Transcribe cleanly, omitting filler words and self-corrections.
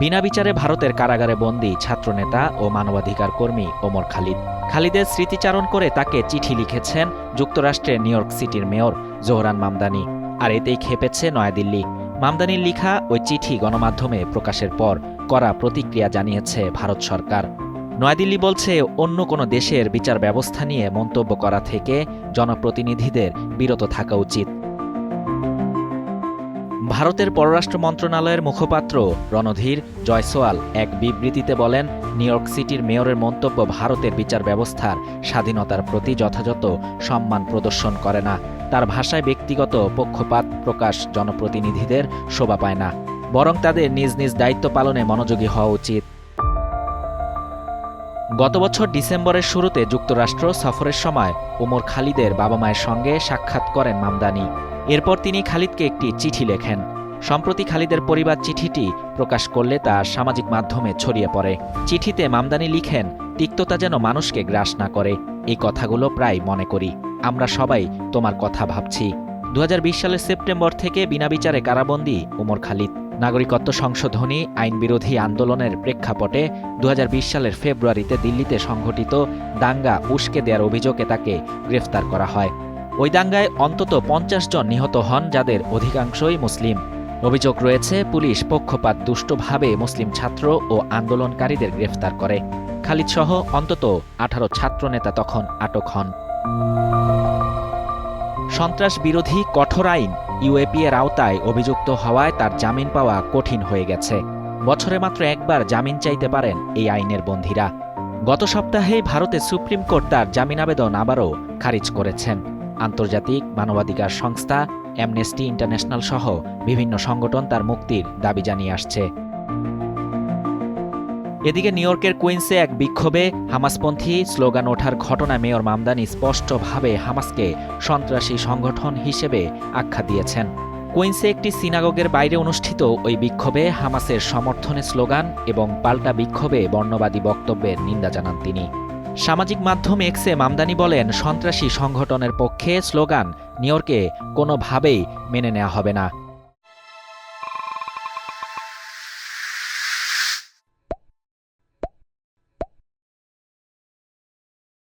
বিনা বিচারে ভারতের কারাগারে বন্দী ছাত্রনেতা ও মানবাধিকার কর্মী ওমর খালিদ। খালিদের স্মৃতিচারণ করে তাকে চিঠি লিখেছেন যুক্তরাষ্ট্রের নিউ ইয়র্ক সিটির মেয়র জোহরান মামদানি। আর এতেই খেপেছে নয়াদিল্লি। মামদানির লিখা ওই চিঠি গণমাধ্যমে প্রকাশের পর কড়া প্রতিক্রিয়া জানিয়েছে ভারত সরকার। নয়াদিল্লি বলছে, অন্য কোনো দেশের বিচার ব্যবস্থা নিয়ে মন্তব্য করা থেকে জনপ্রতিনিধিদের বিরত থাকা উচিত। ভারতের পররাষ্ট্র মন্ত্রণালয়ের মুখপাত্র রণধীর জয়সওয়াল এক বিবৃতিতে বলেন, নিউ ইয়র্ক সিটির মেয়রের মন্তব্য ভারতের বিচার ব্যবস্থার স্বাধীনতার প্রতি যথাযথ সম্মান প্রদর্শন করে না। তার ভাষায় ব্যক্তিগত পক্ষপাত প্রকাশ জনপ্রতিনিধিদের শোভা পায় না, বরং তাদের নিজ নিজ দায়িত্ব পালনে মনোযোগী হওয়া উচিত। গত বছর ডিসেম্বরের শুরুতে যুক্তরাষ্ট্র সফরের সময় ওমর খালিদের বাবা মায়ের সঙ্গে সাক্ষাৎ করেন মামদানি। এরপর তিনি খালিদকে একটি চিঠি লেখেন। সম্প্রতি খালিদের পরিবার চিঠিটি প্রকাশ করলে তা সামাজিক মাধ্যমে ছড়িয়ে পড়ে। চিঠিতে মামদানি লিখেন, তিক্ততা যেন মানুষকে গ্রাস না করে, এই কথাগুলো প্রায় মনে করি। আমরা সবাই তোমার কথা ভাবছি। 2020 সালের সেপ্টেম্বর থেকে বিনা বিচারে কারাবন্দী ওমর খালিদ। নাগরিকত্ব সংশোধনী আইন বিরোধী আন্দোলনের প্রেক্ষাপটে 2020 সালের ফেব্রুয়ারিতে দিল্লিতে সংঘটিত দাঙ্গা উস্কে দেওয়ার অভিযোগে তাকে গ্রেফতার করা হয়। ওই দাঙ্গায় অন্তত 50 জন নিহত হন, যাদের অধিকাংশই মুসলিম। অভিযোগ রয়েছে, পুলিশ পক্ষপাত দুষ্টভাবে মুসলিম ছাত্র ও আন্দোলনকারীদের গ্রেফতার করে। খালিদ সহ অন্তত 18 ছাত্রনেতা তখন আটক হন। সন্ত্রাস বিরোধী কঠোর আইন ইউএপি এর আওতায় অভিযুক্ত হওয়ায় তার জামিন পাওয়া কঠিন হয়ে গেছে। বছরে মাত্র একবার জামিন চাইতে পারেন এই আইনের বন্দীরা। গত সপ্তাহেই ভারতের সুপ্রিম কোর্ট তার জামিন আবেদন আবারও খারিজ করেছেন। আন্তর্জাতিক মানবাধিকার সংস্থা অ্যামনেস্টি ইন্টারন্যাশনাল সহ বিভিন্ন সংগঠন তার মুক্তির দাবি জানিয়ে আসছে। এদিকে নিউ ইয়র্কের কুইন্সে এক বিক্ষোভে হামাসপন্থী স্লোগান ওঠার ঘটনায় মেয়র মামদানি স্পষ্টভাবে হামাসকে সন্ত্রাসী সংগঠন হিসেবে আখ্যা দিয়েছেন। কুইন্সে একটি সিনাগোগের বাইরে অনুষ্ঠিত ওই বিক্ষোভে হামাসের সমর্থনে স্লোগান এবং পাল্টা বিক্ষোভে বর্ণবাদী বক্তব্যের নিন্দা জানান তিনি। সামাজিক মাধ্যম এক্সে মামদানি বলেন, সন্ত্রাসী সংগঠনের পক্ষে স্লোগান নিউ ইয়র্কে কোনোভাবেই মেনে নেওয়া হবে না।